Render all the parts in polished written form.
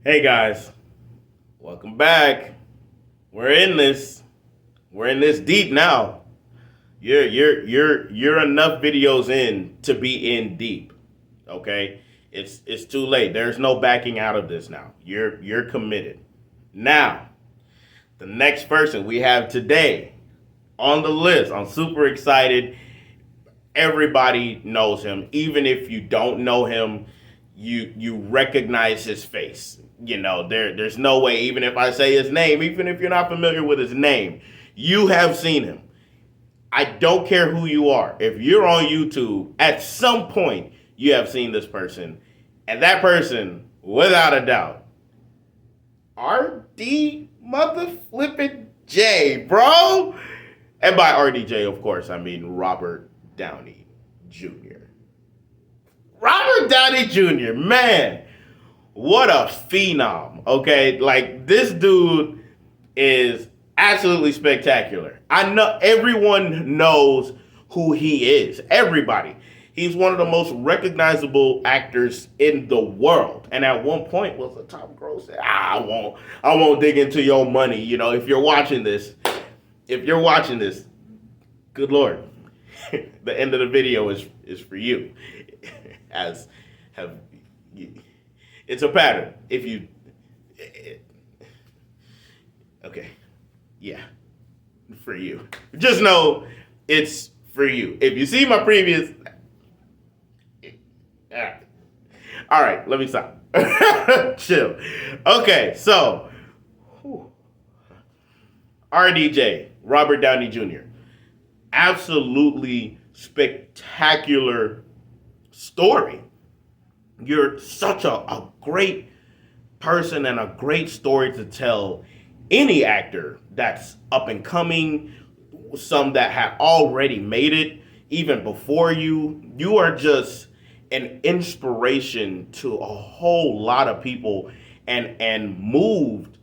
Hey guys, welcome back. We're in this. We're in this deep now. You're enough videos in to be in deep. Okay? It's too late. There's no backing out of this now. You're committed. Now, the next person we have today on the list. I'm super excited. Everybody knows him. Even if you don't know him, you recognize his face. There's no way, even if I say his name, even if you're not familiar with his name, you have seen him. I don't care who you are. If you're on YouTube, at some point you have seen this person. And that person, without a doubt, RD mother flippin' J, bro. And by RDJ, of course, I mean Robert Downey Jr. Robert Downey Jr., man, what a phenom, okay? Like, this dude is absolutely spectacular. I know everyone knows who he is. Everybody. He's one of the most recognizable actors in the world. And at one point was a top grosser. I won't dig into your money. If you're watching this, good Lord. The end of the video is for you. As have it's a pattern. If you okay, yeah, for you. Just know it's for you. If you see my previous, all right, let me stop. Chill. Okay, so RDJ, Robert Downey Jr. Absolutely spectacular story. You're such a great person and a great story to tell any actor that's up and coming, some that have already made it even before you. You are just an inspiration to a whole lot of people and moved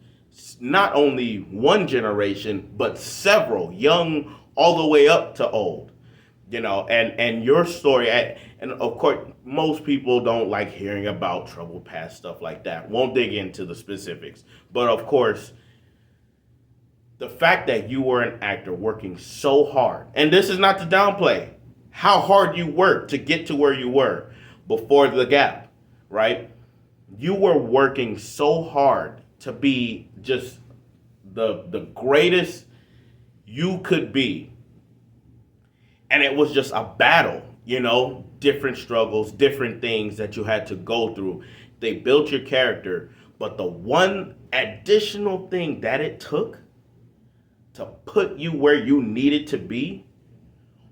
not only one generation but several, young all the way up to old. And your story, and of course most people don't like hearing about troubled past stuff like that. Won't dig into the specifics, but of course the fact that you were an actor working so hard, and this is not to downplay how hard you worked to get to where you were before the gap, right? You were working so hard to be just the greatest you could be, and it was just a battle, different struggles, different things that you had to go through. They built your character, but the one additional thing that it took to put you where you needed to be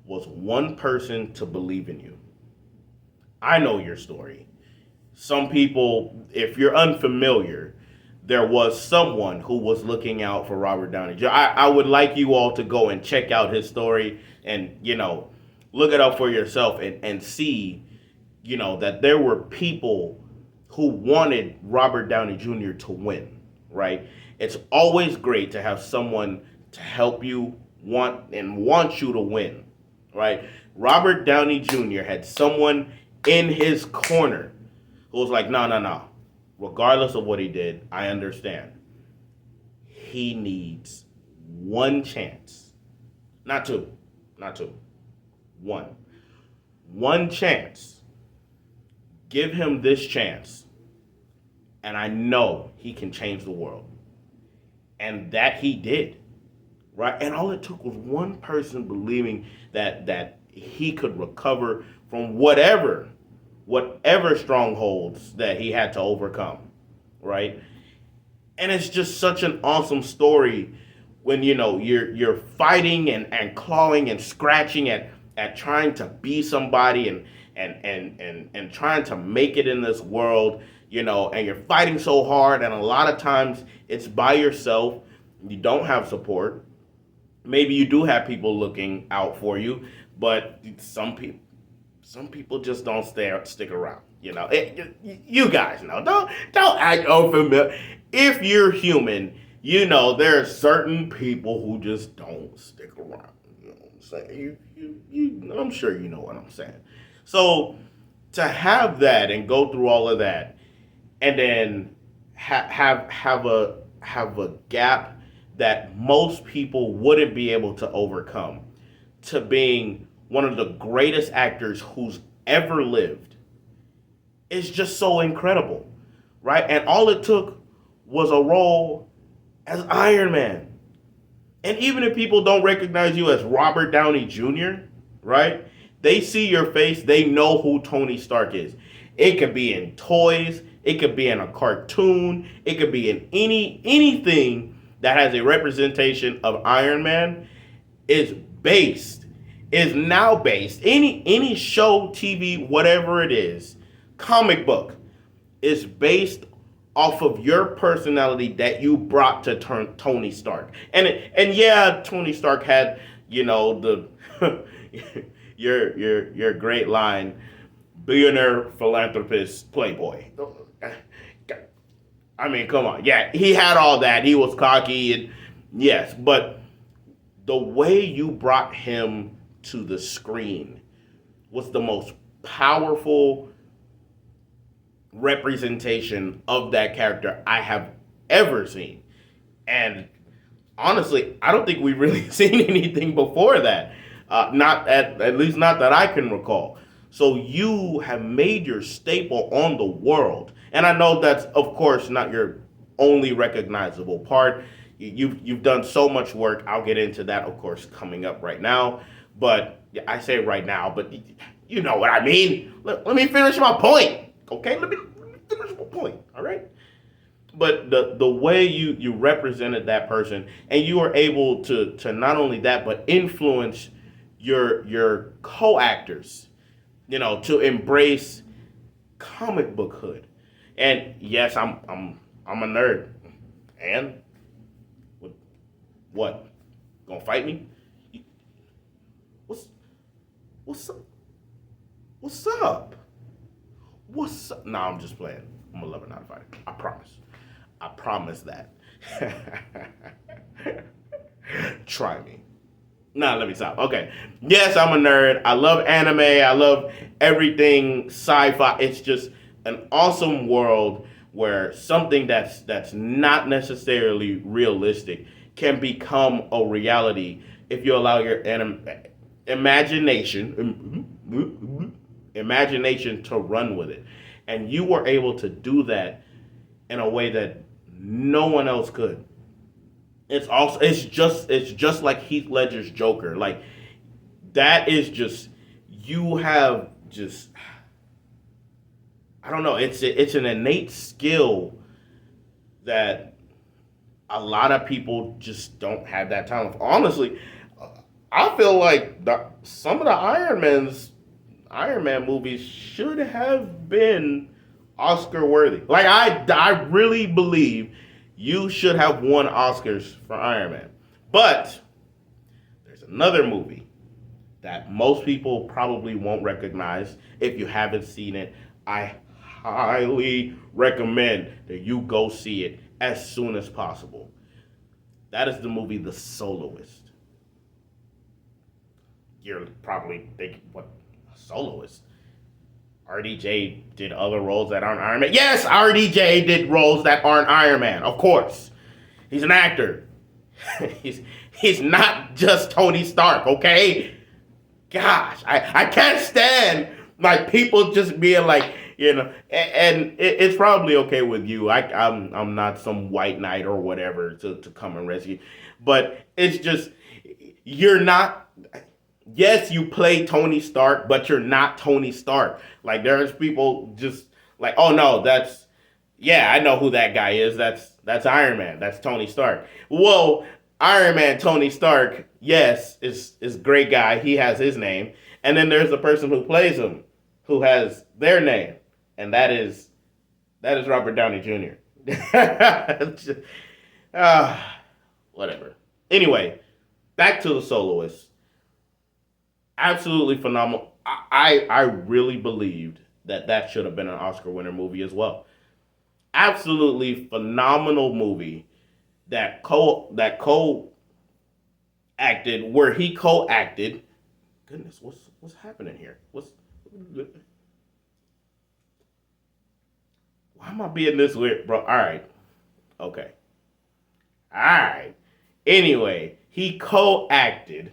was one person to believe in you. I know your story. Some people, if you're unfamiliar, there was someone who was looking out for Robert Downey Jr. I would like you all to go and check out his story and, look it up for yourself and see, that there were people who wanted Robert Downey Jr. to win, right? It's always great to have someone to help you want you to win, right? Robert Downey Jr. had someone in his corner who was like, no. Regardless of what he did, I understand. He needs one chance. Not two. One. One chance. Give him this chance. And I know he can change the world. And that he did. Right? And all it took was one person believing that he could recover from whatever strongholds that he had to overcome, right? And it's just such an awesome story when you're fighting and clawing and scratching at trying to be somebody and trying to make it in this world, and you're fighting so hard, and a lot of times it's by yourself. You don't have support. Maybe you do have people looking out for you, but some people just don't stick around. You guys know. Don't act unfamiliar. If you're human, there are certain people who just don't stick around. You know what I'm saying? I'm sure you know what I'm saying. So to have that and go through all of that, and then have a gap that most people wouldn't be able to overcome to being one of the greatest actors who's ever lived is just so incredible, right? And all it took was a role as Iron Man. And even if people don't recognize you as Robert Downey Jr., right? They see your face, they know who Tony Stark is. It could be in toys, it could be in a cartoon, it could be in anything that has a representation of Iron Man is based is now based any show, TV, whatever it is, comic book is based off of your personality that you brought to Tony Stark. And yeah, Tony Stark had, the your great line, billionaire, philanthropist, playboy. I mean, come on. Yeah, he had all that. He was cocky and yes, but the way you brought him to the screen was the most powerful representation of that character I have ever seen. And honestly, I don't think we've really seen anything before that. Not at least not that I can recall. So you have made your staple on the world. And I know that's of course not your only recognizable part. You've done so much work. I'll get into that, of course, coming up right now. But I say right now, but you know what I mean. Let me finish my point, okay? Let me finish my point, all right? But the way you represented that person, and you were able to not only that, but influence your co-actors, to embrace comic book hood. And yes, I'm a nerd. And what? Gonna fight me? What's what's up? What's up? What's up? Nah, I'm just playing. I'm a lover, not a fighter. I promise. I promise that. Try me. Nah, let me stop. Okay. Yes, I'm a nerd. I love anime. I love everything sci-fi. It's just an awesome world where something that's not necessarily realistic can become a reality if you allow your imagination to run with it. And you were able to do that in a way that no one else could. It's just like Heath Ledger's Joker. Like that is just you have just I don't know. It's an innate skill that a lot of people just don't have that talent. Honestly, I feel like some of the Iron Man movies should have been Oscar worthy. Like I really believe you should have won Oscars for Iron Man. But there's another movie that most people probably won't recognize if you haven't seen it. I highly recommend that you go see it as soon as possible. That is the movie The Soloist. You're probably thinking, what, a soloist? RDJ did other roles that aren't Iron Man. Yes, RDJ did roles that aren't Iron Man, of course. He's an actor. he's not just Tony Stark, okay? Gosh, I can't stand like people just being like, and it's probably okay with you. I'm not some white knight or whatever to come and rescue, but it's just you're not. Yes, you play Tony Stark, but you're not Tony Stark. Like there's people just like, oh no, yeah, I know who that guy is. That's Iron Man. That's Tony Stark. Whoa, Iron Man, Tony Stark. Yes, is great guy. He has his name, and then there's the person who plays him, who has their name, and that is Robert Downey Jr. Whatever. Anyway, back to The Soloist. Absolutely phenomenal. I really believed that should have been an Oscar winner movie as well. Absolutely phenomenal movie that co acted where he co-acted. Goodness, what's happening here? Why am I being this weird, bro? All right, okay, all right. Anyway, he co-acted,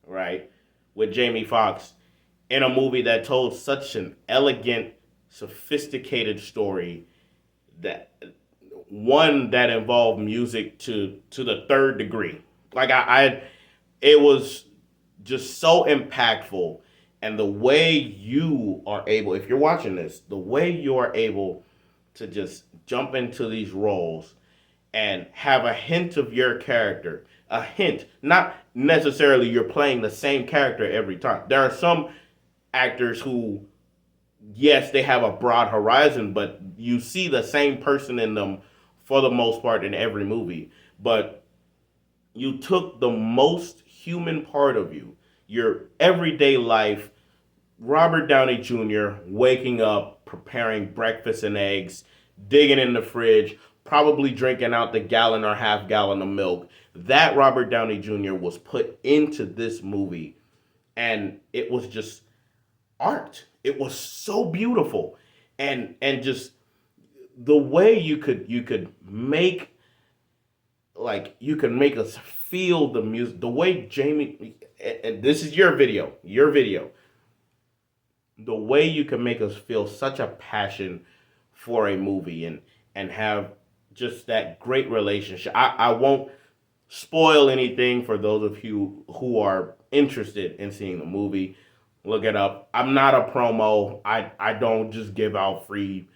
right, with Jamie Foxx in a movie that told such an elegant, sophisticated story, that one that involved music to the third degree. Like it was just so impactful, and the way you are able, if you're watching this, the way you are able to just jump into these roles and have a hint of your character, a hint, not necessarily you're playing the same character every time. There are some actors who, yes, they have a broad horizon, but you see the same person in them for the most part in every movie. But you took the most human part of you, your everyday life, Robert Downey Jr. waking up, preparing breakfast and eggs, digging in the fridge, probably drinking out the gallon or half gallon of milk. That Robert Downey Jr. was put into this movie, and it was just art. It was so beautiful, and just the way you could make, like, you could make us feel the music, the way Jamie, and this is your video, the way you can make us feel such a passion for a movie, and have just that great relationship. I won't spoil anything for those of you who are interested in seeing the movie. Look it up. I'm not a promo. I don't just give out free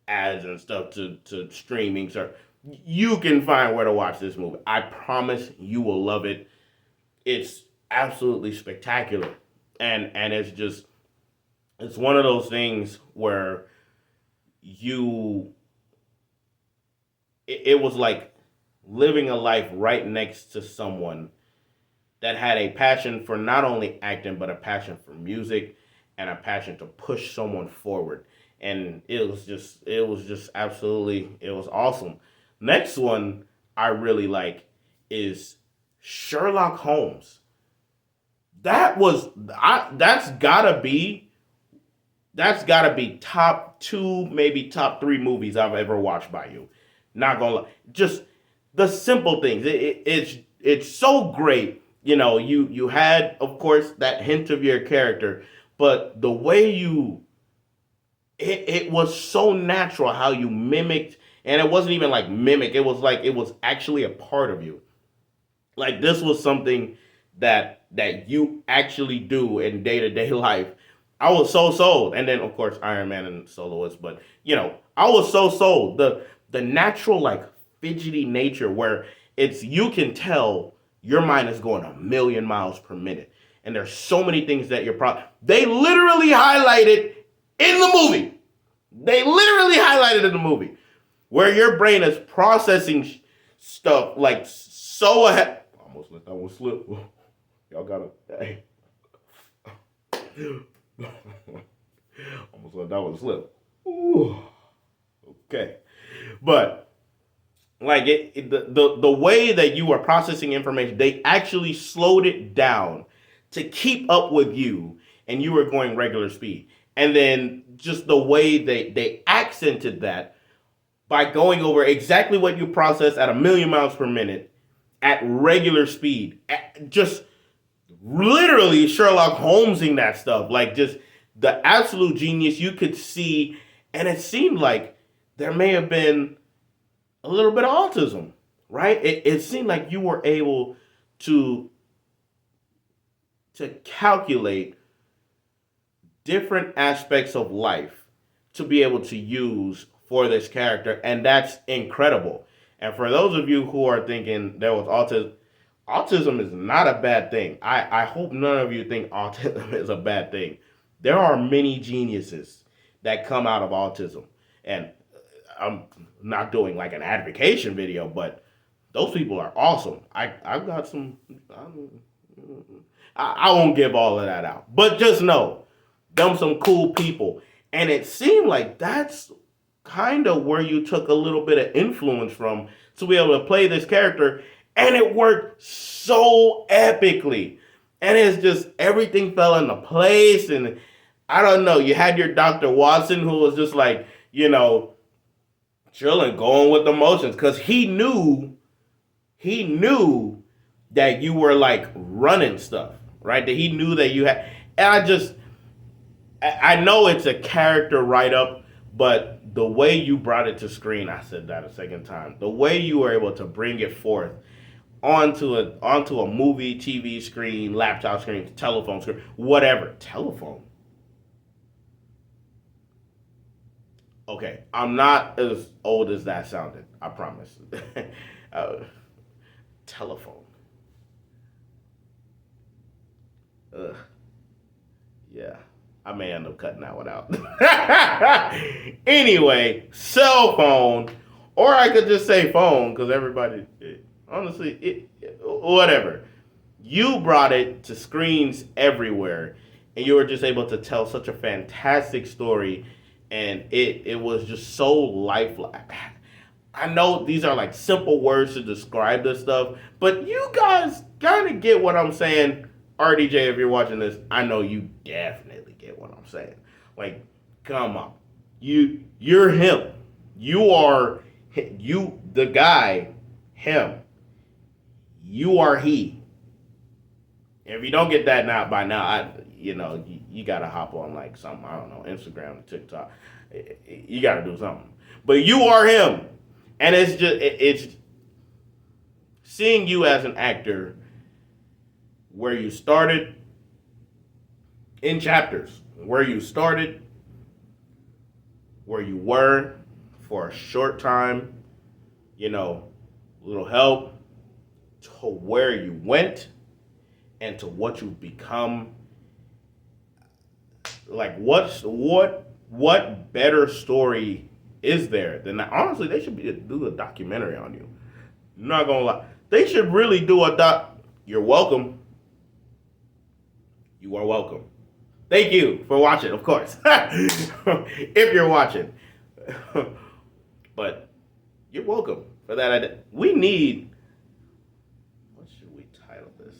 ads and stuff to streaming. So you can find where to watch this movie. I promise you will love it. It's absolutely spectacular. And it's one of those things where you it was like living a life right next to someone that had a passion for not only acting, but a passion for music and a passion to push someone forward. And it was just absolutely, it was awesome. Next one I really like is Sherlock Holmes. That was I that's gotta be top two, maybe top three movies I've ever watched by you. Not gonna lie, just the simple things. It's so great. You had, of course, that hint of your character, but the way it was so natural how you mimicked, and it wasn't even like mimic. It was like it was actually a part of you. Like this was something that you actually do in day to day life. I was so sold, and then of course Iron Man and Soloist, but I was so sold. The natural, like, fidgety nature where it's you can tell your mind is going a million miles per minute, and there's so many things that they literally highlighted in the movie. They literally highlighted in the movie where your brain is processing stuff like so ahead. Almost let that one slip. Y'all gotta. Hey. Almost let that one slip. Ooh. Okay, but like the way that you are processing information, they actually slowed it down to keep up with you, and you were going regular speed. And then just the way they accented that by going over exactly what you process at a million miles per minute at regular speed. Just literally Sherlock Holmesing that stuff. Like, just the absolute genius you could see. And it seemed like there may have been a little bit of autism, right? It seemed like you were able to calculate different aspects of life to be able to use for this character, and that's incredible. And for those of you who are thinking there was autism is not a bad thing. I hope none of you think autism is a bad thing. There are many geniuses that come out of autism, and I'm not doing like an advocacy video, but those people are awesome. I've got some. I won't give all of that out, but just know them some cool people, and it seemed like that's kind of where you took a little bit of influence from to be able to play this character, and it worked so epically. And it's just everything fell into place, and I don't know. You had your Dr. Watson who was just like, you know, chilling, going with the motions, because he knew that you were like running stuff, right? That he knew that you had. And I know it's a character write up, but the way you brought it to screen, I said that a second time. The way you were able to bring it forth onto a movie, TV screen, laptop screen, telephone screen, whatever, telephone. Okay, I'm not as old as that sounded. I promise. uh, telephone. Ugh. Yeah, I may end up cutting that one out. Anyway, cell phone, or I could just say phone because everybody, honestly, whatever. You brought it to screens everywhere, and you were just able to tell such a fantastic story, and it was just so lifelike. I know these are like simple words to describe this stuff, but you guys kind of get what I'm saying. RDJ, if you're watching this, I know you definitely get what I'm saying. Like, come on, you're him. You are the guy. Him. You are he. If you don't get that now by now, you gotta hop on like something, I don't know, Instagram, TikTok. You gotta do something. But you are him, and it's seeing you as an actor where you started in chapters, where you started, where you were for a short time, little help, to where you went and to what you've become. Like, what better story is there than that? Honestly, they should do a documentary on you. I'm not gonna lie, they should really do a doc. You're welcome. You are welcome. Thank you for watching, of course. If you're watching, but you're welcome for that. We need. What should we title this?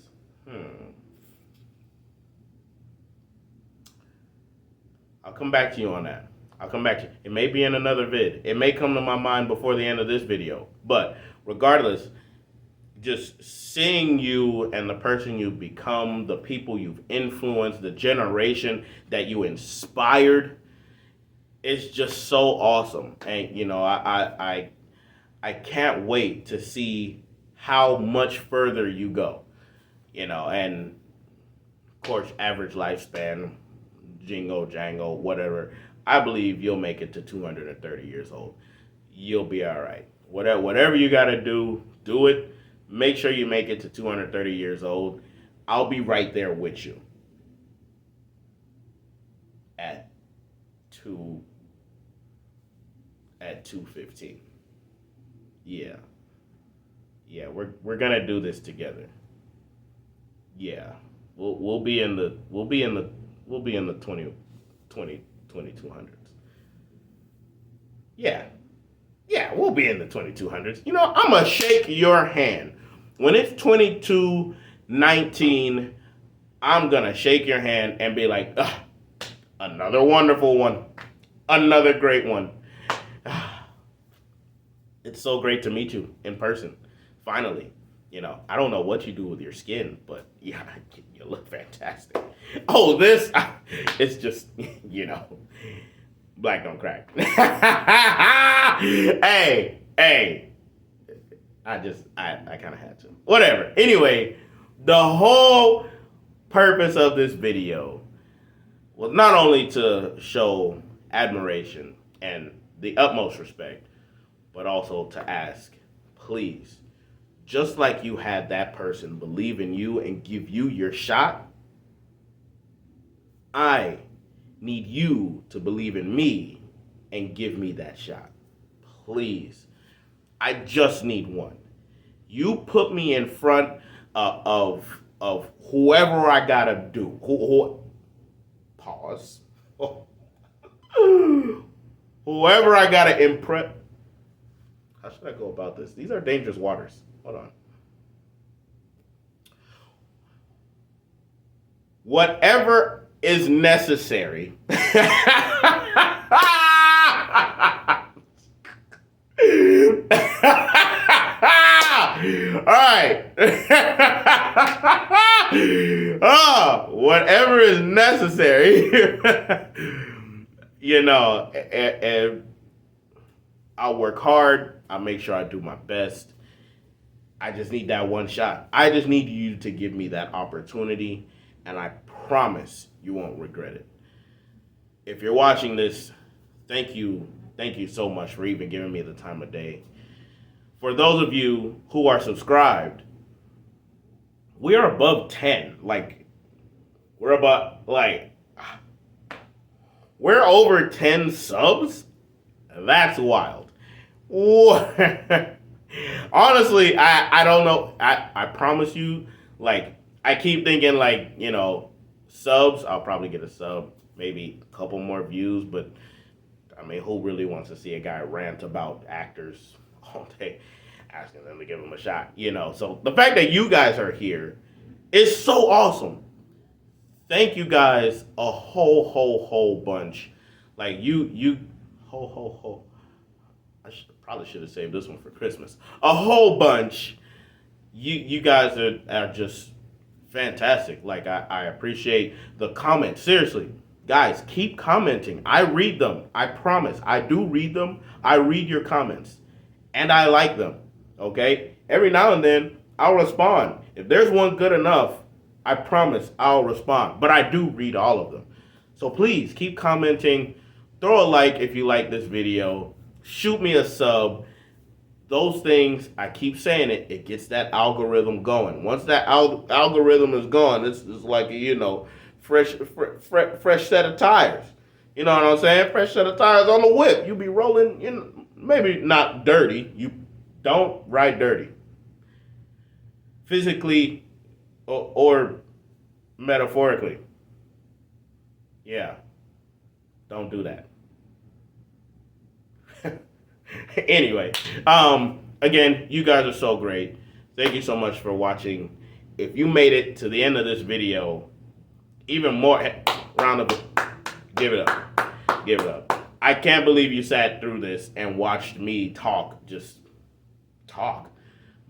I'll come back to you on that. I'll come back to you. It may be in another vid. It may come to my mind before the end of this video. But regardless, just seeing you and the person you've become, the people you've influenced, the generation that you inspired, it's just so awesome. And I can't wait to see how much further you go. And of course, average lifespan, jingo, jango, whatever. I believe you'll make it to 230 years old. You'll be all right. Whatever you got to do, do it. Make sure you make it to 230 years old. I'll be right there with you. At 2:15. Yeah. Yeah, we're gonna do this together. Yeah. We'll be in the 2200s. Yeah. Yeah, we'll be in the 2200s. I'm going to shake your hand. When it's 2219, I'm going to shake your hand and be like, another wonderful one. Another great one. It's so great to meet you in person. Finally. I don't know what you do with your skin, but yeah, you look fantastic. Oh, it's just, black don't crack. Hey, I kind of had to. Whatever. Anyway, the whole purpose of this video was not only to show admiration and the utmost respect, but also to ask, please, just like you had that person believe in you and give you your shot, I need you to believe in me and give me that shot. Please. I just need one. You put me in front of whoever I gotta do. Pause. Whoever I gotta impress. How should I go about this? These are dangerous waters. Hold on. Whatever is necessary. whatever is necessary. And I'll work hard. I'll make sure I do my best. I just need that one shot. I just need you to give me that opportunity, and I promise you won't regret it. If you're watching this, thank you. Thank you so much for even giving me the time of day. For those of you who are subscribed, we are above 10. We're over 10 subs? That's wild. Honestly, I don't know. I promise you, I keep thinking, subs, I'll probably get a sub, maybe a couple more views, but I mean, who really wants to see a guy rant about actors all day, asking them to give him a shot, So the fact that you guys are here is so awesome. Thank you guys a whole bunch. I probably should have saved this one for Christmas. A whole bunch. You guys are just fantastic. I appreciate the comments. Seriously, guys, keep commenting. I read them. I promise. I do read them. I read your comments. And I like them. Okay? Every now and then, I'll respond. If there's one good enough, I promise I'll respond. But I do read all of them. So please keep commenting. Throw a like if you like this video. Shoot me a sub. Those things, I keep saying it, it gets that algorithm going. Once that algorithm is gone, it's like fresh set of tires. You know what I'm saying? Fresh set of tires on the whip. You be rolling, maybe not dirty. You don't ride dirty. Physically or metaphorically. Yeah. Don't do that. Anyway, again, you guys are so great. Thank you so much for watching. If you made it to the end of this video, even more round of give it up. Give it up. I can't believe you sat through this and watched me just talk.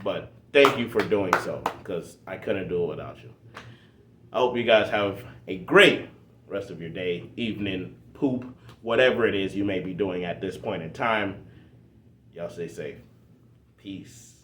But thank you for doing so, because I couldn't do it without you. I hope you guys have a great rest of your day, evening, poop, whatever it is you may be doing at this point in time. Y'all stay safe. Peace.